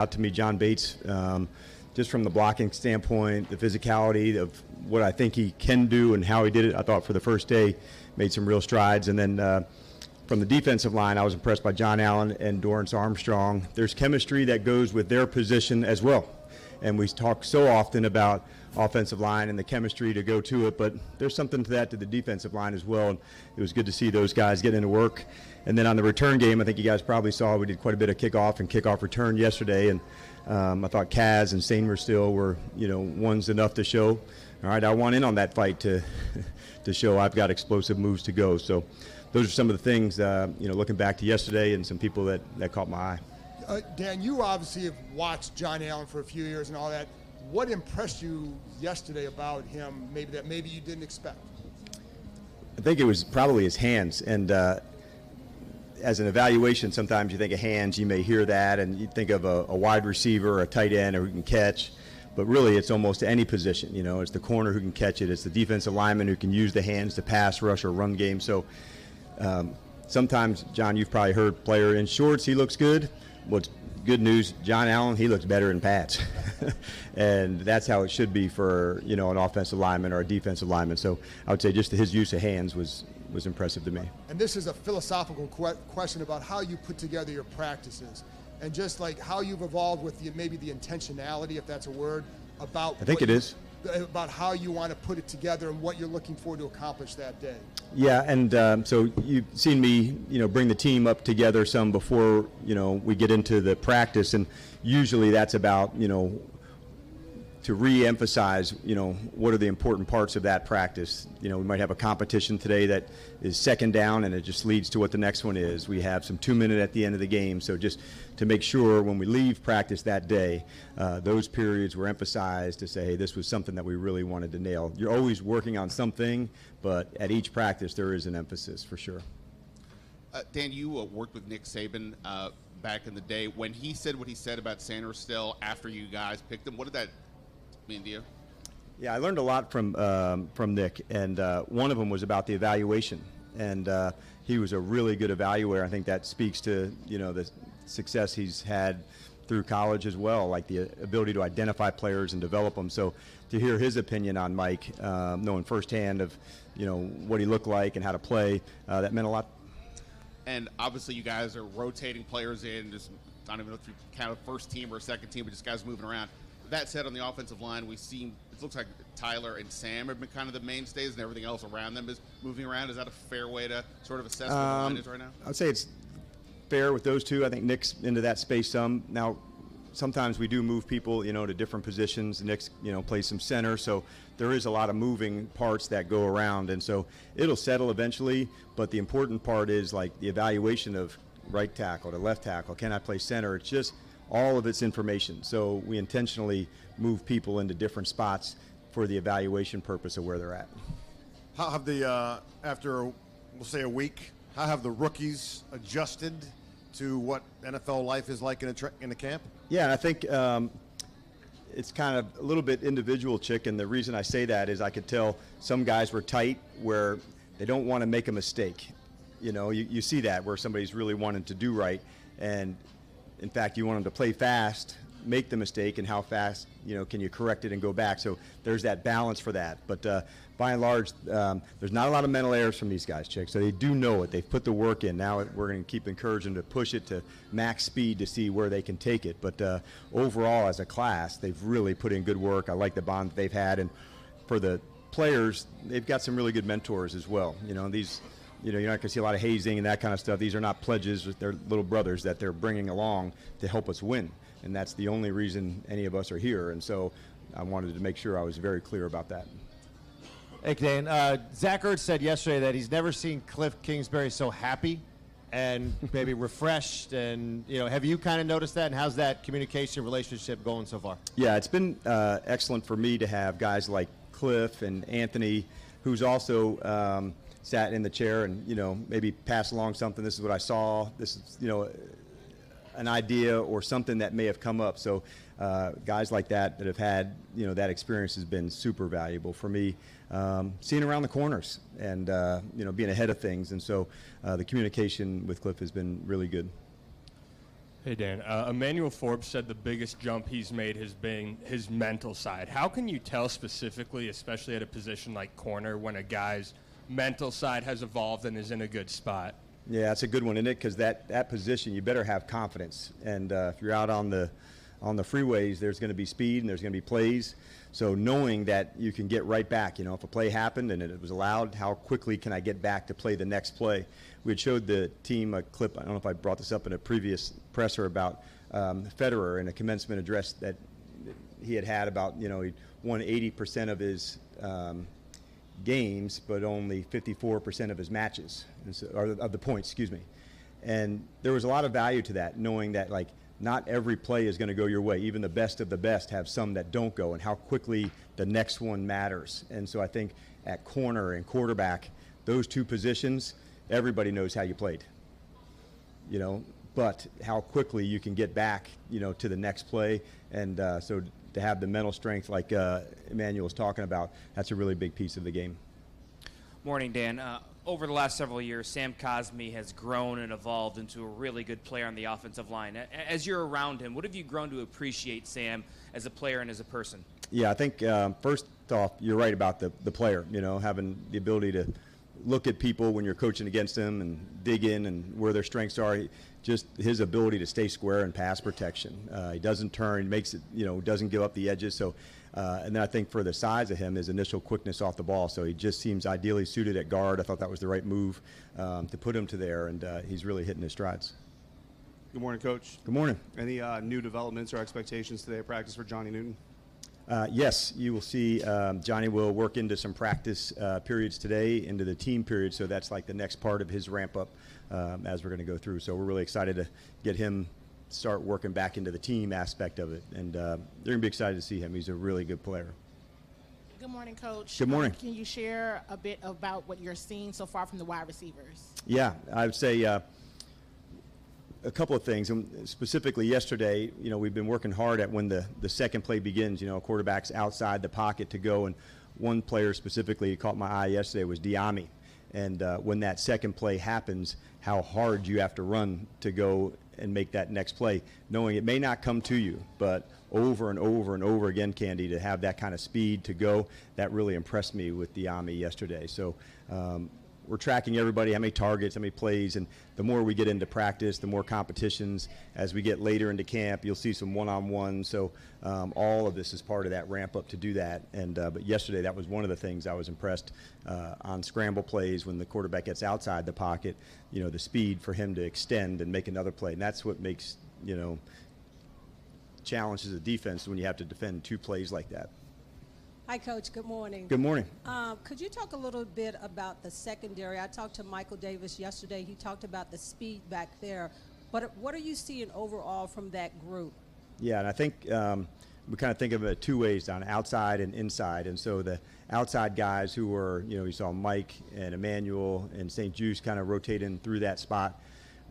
Out to me, John Bates, just from the blocking standpoint, the physicality of what I think he can do and how he did it. I thought for the first day made some real strides. And then from the defensive line, I was impressed by John Allen and Dorrance Armstrong. There's chemistry that goes with their position as well. And we talk so often about offensive line and the chemistry to go to it, but there's something to that to the defensive line as well. And it was good to see those guys get into work. And then on the return game, I think you guys probably saw we did quite a bit of kickoff and kickoff return yesterday. And I thought Kaz and Sainer still were, ones enough to show, all right, I want in on that fight to show I've got explosive moves to go. So those are some of the things, looking back to yesterday and some people that caught my eye. Dan, you obviously have watched John Allen for a few years and all that. What impressed you yesterday about him maybe you didn't expect? I think it was probably his hands. And as an evaluation, sometimes you think of hands, you may hear that, and you think of a wide receiver or a tight end who can catch. But really, it's almost any position. It's the corner who can catch it. It's the defensive lineman who can use the hands to pass, rush, or run game. So sometimes, John, you've probably heard player in shorts, he looks good. What's good news, John Allen, he looks better in pads. And that's how it should be for, an offensive lineman or a defensive lineman. So I would say just his use of hands was impressive to me. And this is a philosophical question about how you put together your practices and just like how you've evolved with maybe the intentionality, if that's a word, about I think it is. About how you want to put it together and what you're looking for to accomplish that day. Yeah, and so you've seen me, bring the team up together some before, we get into the practice, and usually that's about, to re-emphasize, what are the important parts of that practice. We might have a competition today that is second down and it just leads to what the next one is. We have some 2-minute at the end of the game, so just to make sure when we leave practice that day, those periods were emphasized to say, hey, this was something that we really wanted to nail. You're always working on something, but at each practice there is an emphasis for sure. Dan, you worked with Nick Saban back in the day. When he said what he said about Sainer still after you guys picked him, what did that mean to you? Yeah, I learned a lot from Nick, and one of them was about the evaluation. And he was a really good evaluator. I think that speaks to the success he's had through college as well, like the ability to identify players and develop them. So to hear his opinion on Mike, knowing firsthand of what he looked like and how to play, that meant a lot. And obviously, you guys are rotating players in. Just I don't even know if you count a first team or a second team, but just guys moving around. That said, on the offensive line, it looks like Tyler and Sam have been kind of the mainstays, and everything else around them is moving around. Is that a fair way to sort of assess what the line is right now? I'd say it's fair with those two. I think Nick's into that space some. Now, sometimes we do move people, to different positions. Nick's, plays some center, so there is a lot of moving parts that go around, and so it'll settle eventually. But the important part is like the evaluation of right tackle to left tackle. Can I play center? It's just all of its information. So we intentionally move people into different spots for the evaluation purpose of where they're at. How have after, we'll say a week, how have the rookies adjusted to what NFL life is like in a camp? Yeah, and I think it's kind of a little bit individual, Chick, and the reason I say that is I could tell some guys were tight where they don't want to make a mistake. You see that where somebody's really wanting to do right, and in fact, you want them to play fast, make the mistake, and how fast, can you correct it and go back. So there's that balance for that. But by and large, there's not a lot of mental errors from these guys, Chick. So they do know it. They've put the work in. Now we're going to keep encouraging them to push it to max speed to see where they can take it. But overall, as a class, they've really put in good work. I like the bond that they've had. And for the players, they've got some really good mentors as well. These you're not going to see a lot of hazing and that kind of stuff. These are not pledges. They're little brothers that they're bringing along to help us win. And that's the only reason any of us are here. And so I wanted to make sure I was very clear about that. Hey, Dan. Zach Ertz said yesterday that he's never seen Cliff Kingsbury so happy and maybe refreshed. And, have you kind of noticed that? And how's that communication relationship going so far? Yeah, it's been excellent for me to have guys like Cliff and Anthony, who's also sat in the chair and, maybe pass along something. This is what I saw. This is, an idea or something that may have come up. So guys like that have had, that experience has been super valuable for me. Seeing around the corners and, being ahead of things. And so the communication with Cliff has been really good. Hey, Dan. Emmanuel Forbes said the biggest jump he's made has been his mental side. How can you tell specifically, especially at a position like corner, when a guy's mental side has evolved and is in a good spot? Yeah, that's a good one, isn't it? Because that position, you better have confidence. And if you're out on the freeways, there's going to be speed and there's going to be plays. So knowing that you can get right back, you know, if a play happened and it was allowed, how quickly can I get back to play the next play? We had showed the team a clip, I don't know if I brought this up in a previous presser, about Federer in a commencement address that he had about, you know, he won 80% of his games, but only 54% of his matches, and so, or of the points, excuse me. And there was a lot of value to that, knowing that, like, not every play is going to go your way. Even the best of the best have some that don't go, and how quickly the next one matters. And so I think at corner and quarterback, those two positions, everybody knows how you played, you know, but how quickly you can get back, you know, to the next play. And so to have the mental strength like Emmanuel was talking about, that's a really big piece of the game. Morning, Dan. Over the last several years, Sam Cosmi has grown and evolved into a really good player on the offensive line. As you're around him, what have you grown to appreciate Sam as a player and as a person? Yeah, I think first off, you're right about the player, you know, having the ability to look at people when you're coaching against them and dig in and where their strengths are. Just his ability to stay square in pass protection. He doesn't turn, makes it, you know, doesn't give up the edges. So, and then I think for the size of him, his initial quickness off the ball. So he just seems ideally suited at guard. I thought that was the right move to put him to there, and he's really hitting his strides. Good morning, Coach. Good morning. Any new developments or expectations today at practice for Johnny Newton? Yes, you will see Johnny will work into some practice periods today, into the team period, so that's like the next part of his ramp up as we're going to go through. So we're really excited to get him start working back into the team aspect of it, and they're going to be excited to see him. He's a really good player. Good morning, Coach. Good morning. Can you share a bit about what you're seeing so far from the wide receivers? Yeah, I would say a couple of things. Specifically yesterday, you know, we've been working hard at when the second play begins, you know, quarterback's outside the pocket to go. And one player specifically caught my eye yesterday was Diami. And when that second play happens, how hard you have to run to go and make that next play, knowing it may not come to you, but over and over and over again, Candy, to have that kind of speed to go, that really impressed me with Diami yesterday. So we're tracking everybody, how many targets, how many plays, and the more we get into practice, the more competitions. As we get later into camp, you'll see some one-on-one. So all of this is part of that ramp up to do that. And but yesterday, that was one of the things I was impressed on scramble plays when the quarterback gets outside the pocket. You know, the speed for him to extend and make another play, and that's what makes, you know, challenges the defense when you have to defend two plays like that. Hi, Coach. Good morning. Good morning. Could you talk a little bit about the secondary? I talked to Michael Davis yesterday. He talked about the speed back there. But what are you seeing overall from that group? Yeah, and I think we kind of think of it two ways, on outside and inside. And so the outside guys who were, you know, you saw Mike and Emmanuel and St. Juice kind of rotating through that spot.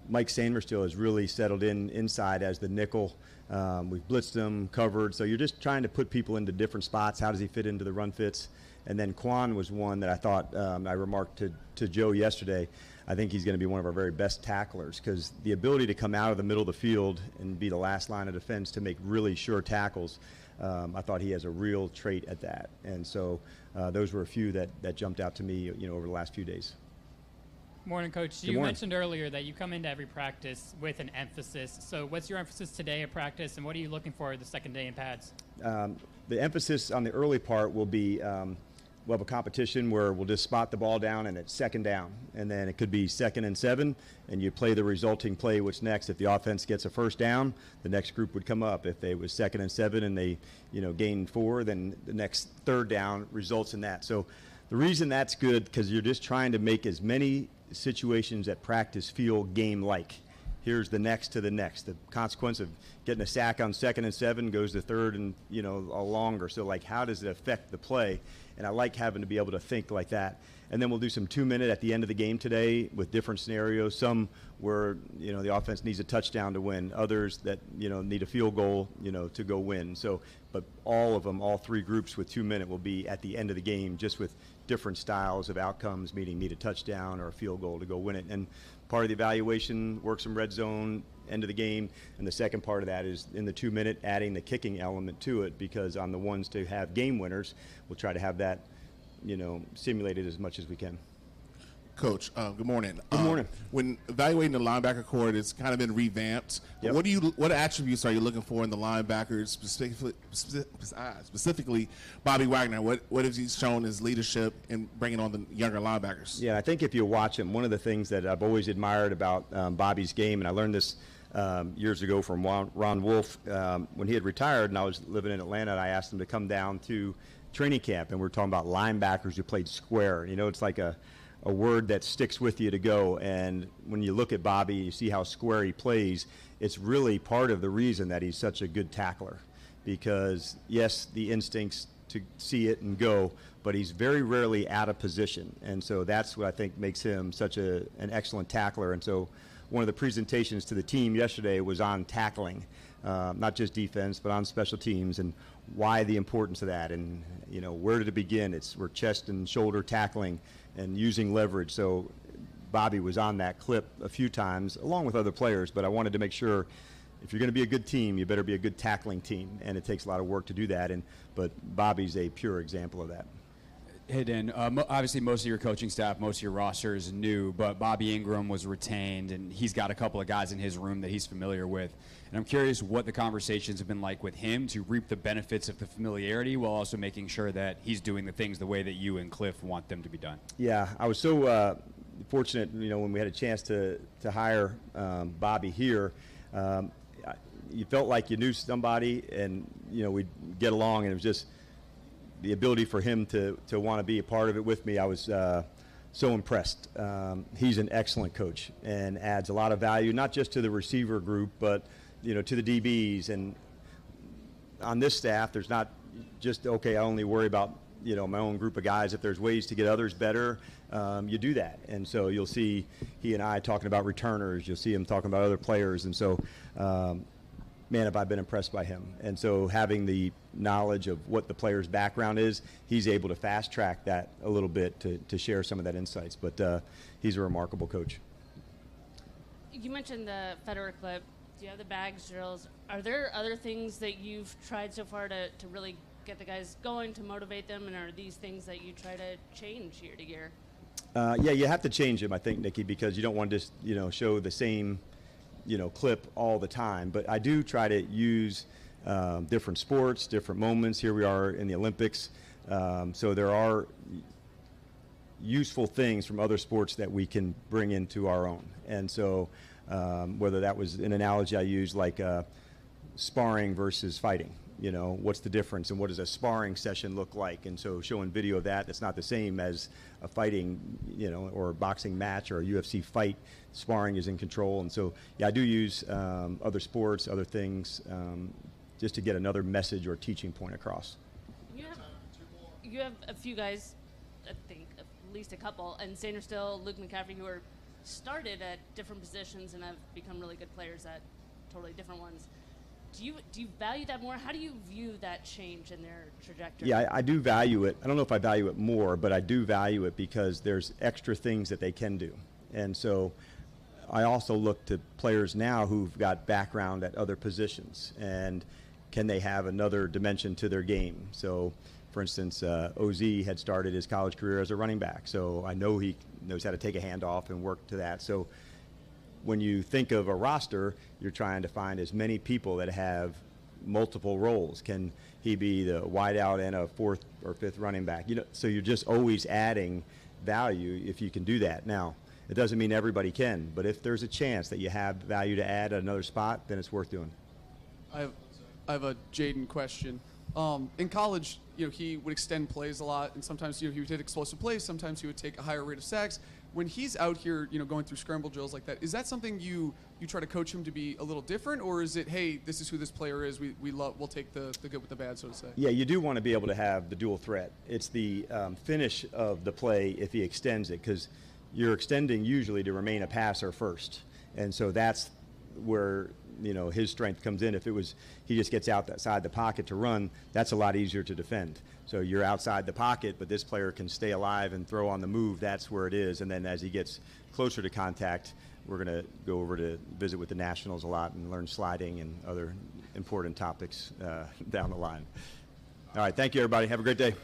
Mike Sanderstill has really settled in inside as the nickel. We've blitzed him, covered. So you're just trying to put people into different spots. How does he fit into the run fits? And then Quinn was one that I thought, I remarked to Joe yesterday, I think he's going to be one of our very best tacklers, because the ability to come out of the middle of the field and be the last line of defense to make really sure tackles, I thought he has a real trait at that. And so those were a few that jumped out to me, you know, over the last few days. Morning, Coach. You mentioned earlier that you come into every practice with an emphasis. So what's your emphasis today at practice, and what are you looking for the second day in pads? The emphasis on the early part will be we'll have a competition where we'll just spot the ball down and it's second down. And then it could be 2nd and 7, and you play the resulting play, what's next. If the offense gets a first down, the next group would come up. If they was 2nd and 7 and they, you know, gained 4, then the next third down results in that. So the reason that's good, because you're just trying to make as many situations at practice feel game-like. Here's the next to the next. The consequence of getting a sack on 2nd and 7 goes to 3rd and, you know, a longer. So, like, how does it affect the play? And I like having to be able to think like that. And then we'll do some 2-minute at the end of the game today with different scenarios. Some where, you know, the offense needs a touchdown to win. Others that, you know, need a field goal, you know, to go win. So, but all of them, all 3 groups with 2-minute will be at the end of the game, just with different styles of outcomes, meaning need a touchdown or a field goal to go win it. And part of the evaluation works in red zone, end of the game, and the second part of that is in the 2-minute adding the kicking element to it, because on the ones to have game winners, we'll try to have that, simulated as much as we can. Coach, good morning. Good morning. When evaluating the linebacker corps, it's kind of been revamped. Yep. What attributes are you looking for in the linebackers, specifically Bobby Wagner? What has he shown his leadership in bringing on the younger linebackers? Yeah, I think if you watch him, one of the things that I've always admired about Bobby's game, and I learned this years ago from Ron Wolf when he had retired, and I was living in Atlanta, and I asked him to come down to training camp, and we're talking about linebackers who played square. It's like a word that sticks with you to go. And when you look at Bobby, you see how square he plays. It's really part of the reason that he's such a good tackler, because yes, the instincts to see it and go, but he's very rarely out of position. And so that's what I think makes him such an excellent tackler. And so one of the presentations to the team yesterday was on tackling, not just defense, but on special teams, and why the importance of that. And, where did it begin? We're chest and shoulder tackling and using leverage. So Bobby was on that clip a few times along with other players, but I wanted to make sure if you're going to be a good team, you better be a good tackling team, and it takes a lot of work to do that. But Bobby's a pure example of that. Hey, Dan, obviously most of your coaching staff, most of your roster is new, but Bobby Ingram was retained, and he's got a couple of guys in his room that he's familiar with. And I'm curious what the conversations have been like with him to reap the benefits of the familiarity while also making sure that he's doing the things the way that you and Cliff want them to be done. Yeah, I was so fortunate, when we had a chance to hire Bobby here. You felt like you knew somebody, and, we'd get along, and it was just the ability for him to want to be a part of it with me. I was so impressed. He's an excellent coach and adds a lot of value, not just to the receiver group, but to the DBs. And on this staff, there's not just, okay, I only worry about my own group of guys. If there's ways to get others better, you do that. And so you'll see he and I talking about returners. You'll see him talking about other players. And so man, have I been impressed by him. And so having the knowledge of what the player's background is, he's able to fast track that a little bit to share some of that insights. But he's a remarkable coach. You mentioned the Federer clip. Do you have the bags drills? Are there other things that you've tried so far to really get the guys going, to motivate them? And are these things that you try to change year to year? Yeah, you have to change them, I think, Nikki, because you don't want to just, show the same clip all the time. But I do try to use different sports, different moments. Here we are in the Olympics. So there are useful things from other sports that we can bring into our own. And so whether that was an analogy I used, like sparring versus fighting, what's the difference, and what does a sparring session look like? And so showing video of that's not the same as a fighting, or a boxing match or a UFC fight. Sparring is in control. And so, yeah, I do use other sports, other things, just to get another message or teaching point across. You have a few guys, I think at least a couple, and Sander Still, Luke McCaffrey, who are started at different positions and have become really good players at totally different ones. Do you value that more? How do you view that change in their trajectory? Yeah, I do value it. I don't know if I value it more, but I do value it because there's extra things that they can do. And so I also look to players now who've got background at other positions, and can they have another dimension to their game? So, for instance, OZ had started his college career as a running back, so I know he knows how to take a handoff and work to that. So when you think of a roster, you're trying to find as many people that have multiple roles. Can he be the wideout and a fourth or fifth running back? So you're just always adding value if you can do that. Now, it doesn't mean everybody can, but if there's a chance that you have value to add at another spot, then it's worth doing. I have a Jaden question. In college, he would extend plays a lot, and sometimes he would hit explosive plays. Sometimes he would take a higher rate of sacks. When he's out here, going through scramble drills like that, is that something you try to coach him to be a little different, or is it, hey, this is who this player is, we'll take the good with the bad, so to say? Yeah, you do want to be able to have the dual threat. It's the finish of the play if he extends it, because you're extending usually to remain a passer first, and so that's where his strength comes in. If he just gets outside the pocket to run, that's a lot easier to defend. So you're outside the pocket, but this player can stay alive and throw on the move. That's where it is. And then as he gets closer to contact, we're going to go over to visit with the Nationals a lot and learn sliding and other important topics down the line. All right, thank you, everybody. Have a great day.